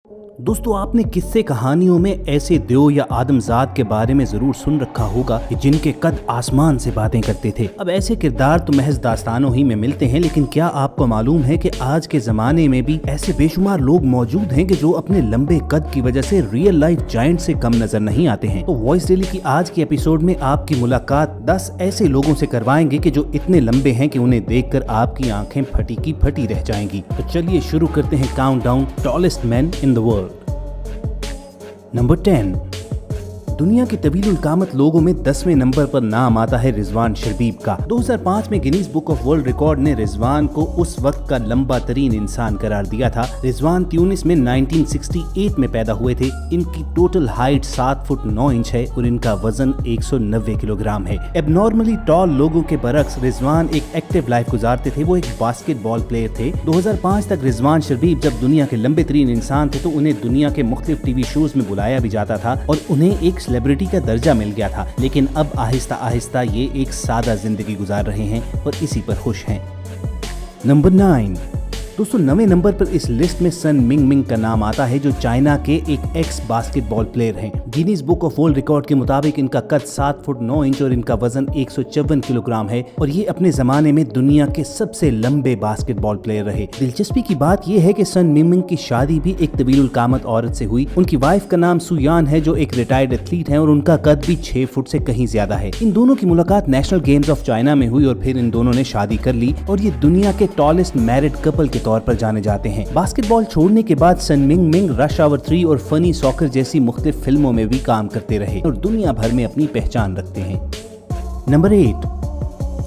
दोस्तों, आपने किस्से कहानियों में ऐसे देव या आदमजात के बारे में जरूर सुन रखा होगा कि जिनके कद आसमान से बातें करते थे। अब ऐसे किरदार तो महज दास्तानों ही में मिलते हैं, लेकिन क्या आपको मालूम है कि आज के जमाने में भी ऐसे बेशुमार लोग मौजूद हैं कि जो अपने लंबे कद की वजह से रियल लाइफ जायंट से कम नजर नहीं आते हैं। तो वॉइस डेली की आज की एपिसोड में आपकी मुलाकात 10 ऐसे लोगों से करवाएंगे कि जो इतने लंबे हैं कि उन्हें देखकर आपकी आंखें फटी की फटी रह जाएंगी। तो चलिए शुरू करते हैं countdown tallest man in the world. Number 10। दुनिया के तवील कामत लोगों में 10वें नंबर पर नाम आता है रिजवान शर्बीब का। 2005 में Guinness book of world record ने रिजवान को उस वक्त का लंबा तरीन इंसान करार दिया था। रिजवान ट्यूनिस में 1968 में पैदा हुए थे। इनकी टोटल हाइट 7 फुट 9 इंच है और इनका वजन 190 किलोग्राम है। एबनॉर्मली टॉल लोगों के बरक्स रिजवान एक एक्टिव लाइफ गुजारते थे। वो एक बास्केटबॉल प्लेयर थे। 2005 तक रिजवान शर्बीब जब दुनिया के लंबे तरीन इंसान थे तो उन्हें दुनिया के मुख्तलिफ टीवी शोज में बुलाया भी जाता था और उन्हें एक सेलिब्रिटी का दर्जा मिल गया था। लेकिन अब आहिस्ता आहिस्ता ये एक सादा जिंदगी गुजार रहे हैं और इसी पर खुश हैं। नंबर 9। दोस्तों, 9वें नंबर पर इस लिस्ट में सन मिंगमिंग का नाम आता है, जो चाइना के एक एक्स बास्केटबॉल प्लेयर हैं। Guinness book of world record के मुताबिक इनका कद 7 फुट 9 इंच और इनका वजन 154 किलोग्राम है और ये अपने जमाने में दुनिया के सबसे लंबे बास्केटबॉल प्लेयर रहे। दिलचस्पी की बात यह है कि सन मिंगमिंग की शादी भी एक तवील कामत औरत से हुई। उनकी वाइफ का नाम सुयान है, जो एक रिटायर्ड एथलीट है और उनका कद भी 6 फुट से कहीं ज्यादा है। इन दोनों की मुलाकात नेशनल गेम्स ऑफ चाइना में हुई और फिर इन दोनों ने शादी कर ली और ये दुनिया के टॉलेस्ट मैरिड कपल के तौर पर जाने जाते हैं। बास्केटबॉल छोड़ने के बाद सन मिंगमिंग रश आवर 3 और फनी सॉकर जैसी मुख्तलिफ फिल्मों में भी काम करते रहे और दुनिया भर में अपनी पहचान रखते हैं। नंबर 8।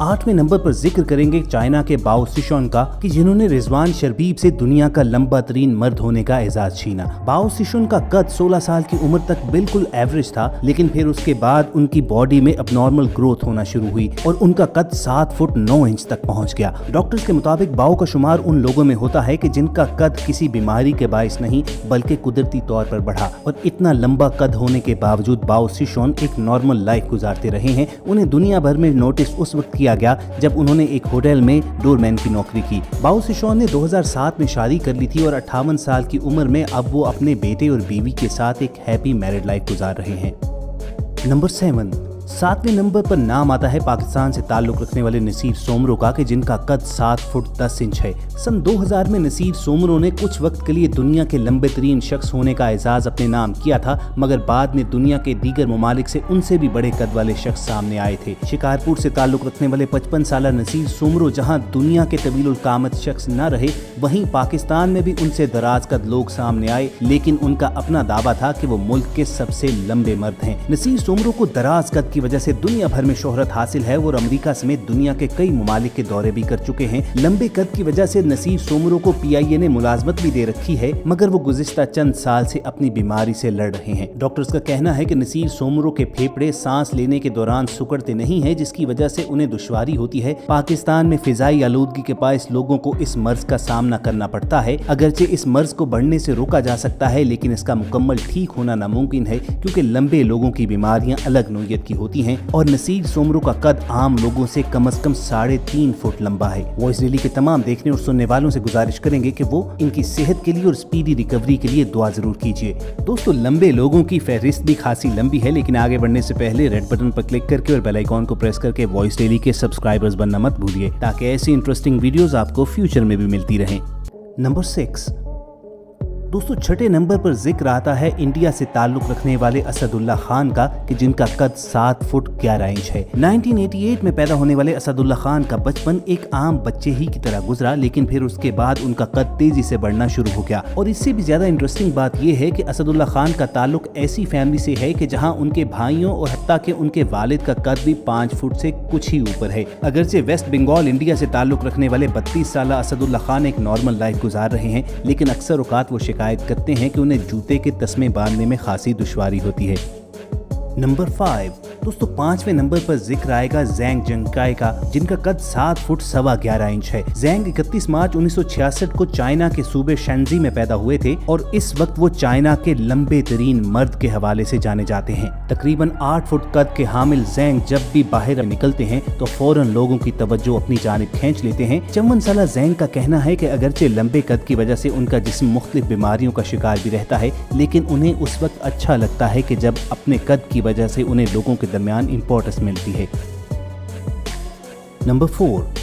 8वें नंबर पर जिक्र करेंगे चाइना के बाओ सिशोन का, कि जिन्होंने रिजवान शर्बीब से दुनिया का लंबा तरीन मर्द होने का एजाज छीना। बाओ सिशोन का कद 16 साल की उम्र तक बिल्कुल एवरेज था, लेकिन फिर उसके बाद उनकी बॉडी में अबनॉर्मल ग्रोथ होना शुरू हुई और उनका कद 7 फुट 9 इंच तक पहुंच गया। डॉक्टर्स के मुताबिक बाओ का शुमार उन लोगों में होता है कि जिनका कद किसी बीमारी के बायस नहीं बल्कि कुदरती तौर पर बढ़ा, और इतना लंबा कद होने के बावजूद बाओ सिशोन एक नॉर्मल लाइफ गुजारते रहे हैं। उन्हें दुनिया भर में नोटिस उस वक्त किया गया जब उन्होंने एक होटल में डोरमैन की नौकरी की। बाओ सिशोन ने 2007 में शादी कर ली थी और 58 साल की उम्र में अब वो अपने बेटे और बीवी के साथ एक हैप्पी मैरिड लाइफ गुजार रहे हैं। नंबर 7। 7वें नंबर पर नाम आता है पाकिस्तान से ताल्लुक रखने वाले नसीर सोमरो का, कि जिनका कद 7 फुट 10 इंच है। सन 2000 में नसीर सोमरो ने कुछ वक्त के लिए दुनिया के लंबे तरीन शख्स होने का एजाज अपने नाम किया था, मगर बाद में दुनिया के दीगर ममालिक से उनसे भी बड़े कद वाले शख्स सामने आए थे। शिकारपुर से ताल्लुक रखने वाले 55 साल नसीर सोमरो जहां दुनिया के तवील कामत शख्स न रहे, वहीं पाकिस्तान में भी उनसे दराज कद लोग सामने आए, लेकिन उनका अपना दावा था कि वो मुल्क के सबसे लंबे मर्द हैं। नसीर सोमरो को दराज कद की वजह से दुनिया भर में शोहरत हासिल है और अमेरिका समेत दुनिया के कई ममालिक के दौरे भी कर चुके हैं। लंबे कद की वजह से नसीर सोमरो को PIA ने मुलाजमत भी दे रखी है, मगर वो गुज़िश्ता चंद साल से अपनी बीमारी से लड़ रहे हैं। डॉक्टर्स का कहना है कि नसीर सोमरो के फेफड़े सांस लेने के दौरान सिकुड़ते नहीं है, जिसकी वजह से उन्हें दुश्वारी होती है। पाकिस्तान में फिजाई आलूदगी के बायस लोगों को इस मर्ज का सामना करना पड़ता है। अगरचे इस मर्ज को बढ़ने से रोका जा सकता है, लेकिन इसका मुकम्मल ठीक होना नामुमकिन है, क्योंकि लंबे लोगों की बीमारियां अलग नौयत की होती हैं और नसीर सोमरो का कद आम लोगों से कम से कम 3.5 फुट लंबा है। वॉइस डेली के तमाम देखने और सुनने वालों से गुजारिश करेंगे कि वो इनकी सेहत के लिए और स्पीडी रिकवरी के लिए दुआ जरूर कीजिए। दोस्तों, लंबे लोगों की फहरिस्त भी खासी लंबी है, लेकिन आगे बढ़ने से पहले रेड बटन पर क्लिक करके और बेल आइकॉन को प्रेस करके वॉइस डेली के सब्सक्राइबर्स बनना मत भूलिए, ताकि ऐसी इंटरेस्टिंग वीडियोस आपको फ्यूचर में भी मिलती रहें। नंबर 6। दोस्तों, 6ठे नंबर पर जिक्र आता है इंडिया से ताल्लुक रखने वाले असदुल्ला खान का, कि जिनका कद 7 फुट 11 इंच है। 1988 में पैदा होने वाले असदुल्ला खान का बचपन एक आम बच्चे ही की तरह गुजरा, लेकिन फिर उसके बाद उनका कद तेजी से बढ़ना शुरू हो गया। और इससे भी ज्यादा इंटरेस्टिंग बात यह है कि असदुल्ला खान का ताल्लुक ऐसी फैमिली से है कि जहां उनके भाइयों और हत्ता के उनके वालिद का कद भी 5 फुट से कुछ ही ऊपर है। अगरचे वेस्ट बंगाल इंडिया से ताल्लुक रखने वाले 32 साल असदुल्ला खान एक नॉर्मल लाइफ गुजार रहे हैं, लेकिन अक्सर औकात वो शिकायत करते हैं कि उन्हें जूते के तस्मे बांधने में खासी दुश्वारी होती है। नंबर 5। दोस्तों 5वें नंबर पर जिक्र आएगा ज़ैंग जंगकाई का, जिनका कद 7 फुट 11.25 इंच है। ज़ैंग 31 मार्च 1966 को चाइना के सूबे शैनजी में पैदा हुए थे और इस वक्त वो चाइना के लंबे तरीन मर्द के हवाले से जाने जाते हैं। तकरीबन 8 फुट कद के हामिल ज़ैंग जब भी बाहर निकलते हैं तो फौरन लोगों की तवज्जो अपनी जानिब खींच लेते हैं। 54 साला ज़ैंग का कहना है कि अगरचे लंबे कद की वजह से उनका जिस्म मुख्तलिफ बीमारियों का शिकार भी रहता है, लेकिन उन्हें उस वक्त अच्छा लगता है कि जब अपने कद की वजह से उन्हें लोगों के दरमियान इंपॉर्टेंस मिलती है। नंबर 4।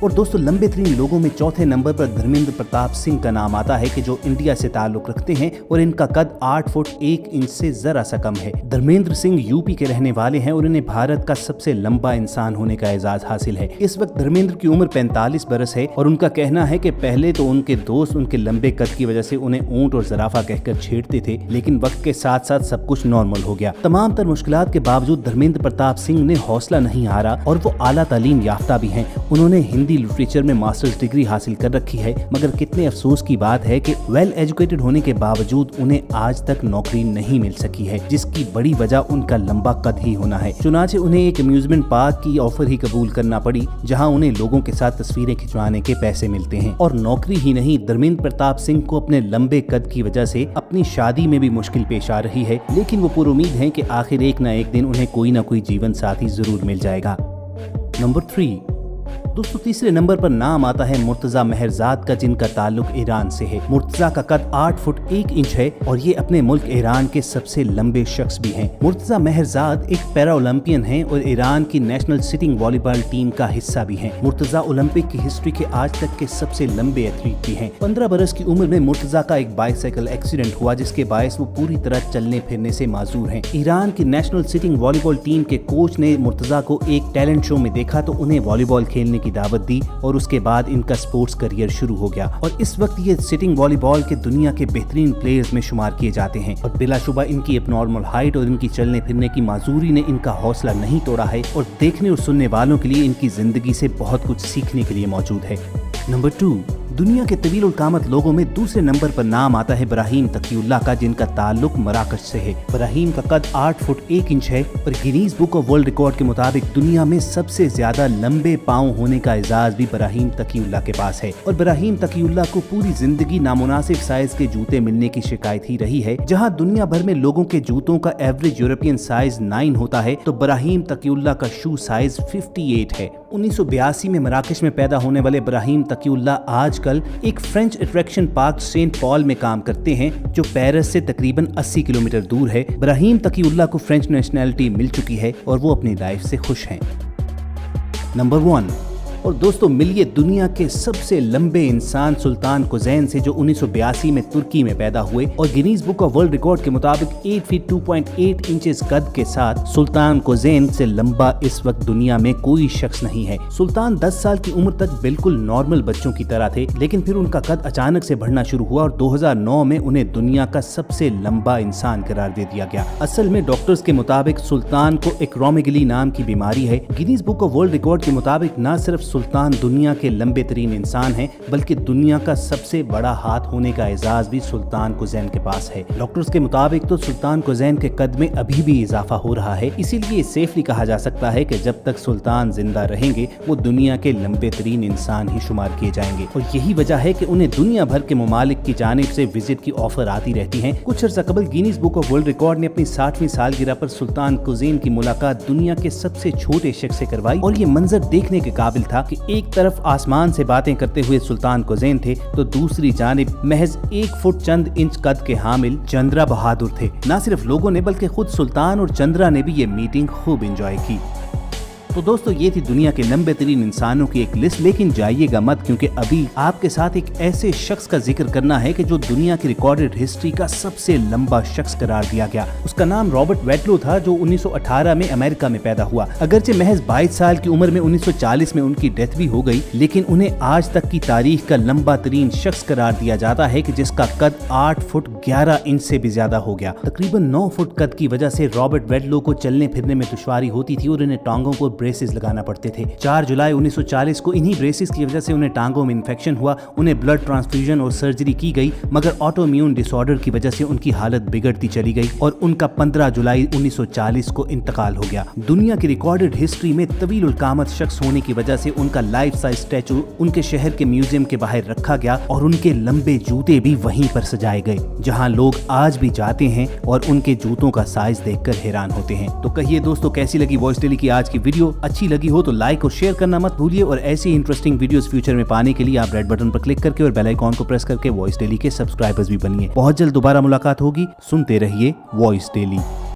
और दोस्तों लंबे तरीन लोगों में चौथे नंबर पर धर्मेंद्र प्रताप सिंह का नाम आता है कि जो इंडिया से ताल्लुक रखते हैं और इनका कद 8 फुट 1 इंच से जरा सा कम है। धर्मेंद्र सिंह यूपी के रहने वाले हैं और इन्हें भारत का सबसे लंबा इंसान होने का एजाज हासिल है। इस वक्त धर्मेंद्र की उम्र 45 बरस है और उनका कहना है कि पहले तो उनके दोस्त उनके लंबे कद की वजह से उन्हें ऊंट और जराफा कहकर छेड़ते थे, लेकिन वक्त के साथ साथ सब कुछ नॉर्मल हो गया। तमाम तर मुश्किलात के बावजूद धर्मेंद्र प्रताप सिंह ने हौसला नहीं हारा और वो आला तालीम याफ्ता भी हैं। उन्होंने हिंदी लिटरेचर में मास्टर्स डिग्री हासिल कर रखी है, मगर कितने अफसोस की बात है कि वेल एजुकेटेड होने के बावजूद उन्हें आज तक नौकरी नहीं मिल सकी है, जिसकी बड़ी वजह उनका लंबा कद ही होना है। चुनाचे उन्हें एक अम्यूजमेंट पार्क की ऑफर ही कबूल करना पड़ी, जहां उन्हें लोगों के साथ तस्वीरें खिंचवाने के पैसे मिलते हैं। और नौकरी ही नहीं, धर्मेंद्र प्रताप सिंह को अपने लंबे कद की वजह से अपनी शादी में भी मुश्किल पेश आ रही है, लेकिन वो पुरुमीद हैं कि आखिर एक न एक दिन उन्हें कोई न कोई जीवन साथी जरूर मिल जाएगा। नंबर 3। दोस्तों तीसरे नंबर पर नाम आता है मुर्तजा महरजाद का, जिनका ताल्लुक ईरान से है। मुर्तजा का कद 8 फुट 1 इंच है और ये अपने मुल्क ईरान के सबसे लंबे शख्स भी हैं। मुर्तजा महरजाद एक पैरा ओलंपियन हैं और ईरान की नेशनल सिटिंग वॉलीबॉल टीम का हिस्सा भी हैं। मुर्तजा ओलंपिक की हिस्ट्री के आज तक के सबसे लंबे एथलीट भी हैं। 15 बरस की उम्र में मुर्तजा का एक बाइसाइकिल एक्सीडेंट हुआ, जिसके बायस वो पूरी तरह चलने फिरने से माजूर हैं। ईरान की नेशनल सिटिंग वॉलीबॉल टीम के कोच ने मुर्तजा को एक टैलेंट शो में देखा तो उन्हें वॉलीबॉल खेलने की दावत दी और उसके बाद इनका स्पोर्ट्स करियर शुरू हो गया और इस वक्त ये सिटिंग वॉलीबॉल के दुनिया के बेहतरीन प्लेयर्स में शुमार किए जाते हैं। और बिलाशुबा इनकी एबनॉर्मल हाइट और इनकी चलने फिरने की माजूरी ने इनका हौसला नहीं तोड़ा है और देखने और सुनने वालों के लिए इनकी जिंदगी से बहुत कुछ सीखने के लिए मौजूद है। नंबर 2। दुनिया के तवील उल कामत लोगों में दूसरे नंबर पर नाम आता है इब्राहिम तकीउल्लाह का, जिनका ताल्लुक मराकश से है। इब्राहिम का कद 8 फुट 1 इंच है और Guinness book of world record के मुताबिक दुनिया में सबसे ज्यादा लंबे पांव होने का एजाज भी इब्राहिम तकीउल्लाह के पास है। और इब्राहिम तकीउल्लाह को पूरी जिंदगी नामुनासिब साइज के जूते मिलने की शिकायत ही रही है। जहां दुनिया भर में लोगों के जूतों का एवरेज यूरोपियन साइज 9 होता है, तो इब्राहिम तकीउल्लाह का शू साइज 58 है। 1982 में मराकश में पैदा होने वाले इब्राहिम तकीउल्लाह आजकल एक French attraction park Saint Paul में काम करते हैं, जो पेरिस से तकरीबन 80 किलोमीटर दूर है। इब्राहिम तकीउल्लाह को फ्रेंच नेशनैलिटी मिल चुकी है और वो अपनी लाइफ से खुश हैं। नंबर 1। और दोस्तों मिलिए दुनिया के सबसे लंबे इंसान सुल्तान कुज़ैन से, जो 1982 में तुर्की में पैदा हुए और Guinness book of world record के मुताबिक 8 फीट 2.8 इंचेस कद के साथ सुल्तान कुज़ैन से लंबा इस वक्त दुनिया में कोई शख्स नहीं है। सुल्तान 10 साल की उम्र तक बिल्कुल नॉर्मल बच्चों की तरह थे, लेकिन फिर उनका कद अचानक से बढ़ना शुरू हुआ और 2009 में उन्हें दुनिया का सबसे लंबा इंसान करार दे दिया गया। असल में डॉक्टर्स के मुताबिक सुल्तान को एक्रोमेगली नाम की बीमारी है। Guinness book of world record के मुताबिक न सिर्फ सुल्तान दुनिया के लंबे तरीन इंसान हैं, बल्कि दुनिया का सबसे बड़ा हाथ होने का एजाज भी सुल्तान कुज़ैन के पास है। डॉक्टर्स के मुताबिक तो सुल्तान कुज़ैन के कद में अभी भी इजाफा हो रहा है, इसीलिए सेफली कहा जा सकता है कि जब तक सुल्तान जिंदा रहेंगे वो दुनिया के लंबे तरीन इंसान ही शुमार किए जाएंगे। और यही वजह है कि उन्हें दुनिया भर के ममालिक की जानिब से विजिट की ऑफर आती रहती है। कुछ अर्सा कबल Guinness book of world record ने अपनी 60वीं सालगिरह पर सुल्तान कुज़ैन की मुलाकात दुनिया के सबसे छोटे शख्स से करवाई और ये मंजर देखने के काबिल था कि एक तरफ आसमान से बातें करते हुए सुल्तान कुज़ैन थे, तो दूसरी जानिब महज 1 फुट चंद इंच कद के हामिल चंद्रा बहादुर थे। न सिर्फ लोगों ने बल्कि खुद सुल्तान और चंद्रा ने भी ये मीटिंग खूब एंजॉय की। तो दोस्तों ये थी दुनिया के लंबे तरीन इंसानों की एक लिस्ट, लेकिन जाइएगा मत, क्योंकि अभी आपके साथ एक ऐसे शख्स का जिक्र करना है कि जो दुनिया की रिकॉर्डेड हिस्ट्री का सबसे लंबा शख्स करार दिया गया। उसका नाम रॉबर्ट वेडलो था, जो 1918 में अमेरिका में पैदा हुआ। अगरचे महज 22 साल की उम्र में 1940 में उनकी डेथ भी हो गई, लेकिन उन्हें आज तक की तारीख का लंबा तरीन शख्स करार दिया जाता है कि जिसका कद 8 फुट 11 इंच से भी ज्यादा हो गया। तकरीबन 9 फुट कद की वजह से रॉबर्ट वेडलो को चलने फिरने में दुश्वारी होती थी और इन्हें टांगों को ब्रेसेस लगाना पड़ते थे। 4 जुलाई 1940 को इन्हीं ब्रेसेस की वजह से उन्हें टांगों में इन्फेक्शन हुआ, उन्हें ब्लड ट्रांसफ्यूजन और सर्जरी की गई, मगर ऑटोइम्यून डिसऑर्डर की वजह से उनकी हालत बिगड़ती चली गई और उनका 15 जुलाई 1940 को इंतकाल हो गया। दुनिया की रिकॉर्डेड हिस्ट्री में तवील उल कामत शख्स होने की वजह से उनका लाइफ साइज स्टैचू उनके शहर के म्यूजियम के बाहर रखा गया और उनके लंबे जूते भी वहीं पर सजाए गए, जहां लोग आज भी जाते हैं और उनके जूतों का साइज देखकर हैरान होते हैं। तो कहिए दोस्तों, कैसी लगी वॉइस डेली की आज की वीडियो? अच्छी लगी हो तो लाइक और शेयर करना मत भूलिए और ऐसी इंटरेस्टिंग वीडियोस फ्यूचर में पाने के लिए आप रेड बटन पर क्लिक करके और बेल आइकॉन को प्रेस करके वॉइस डेली के सब्सक्राइबर्स भी बनिए। बहुत जल्द दोबारा मुलाकात होगी। सुनते रहिए वॉइस डेली।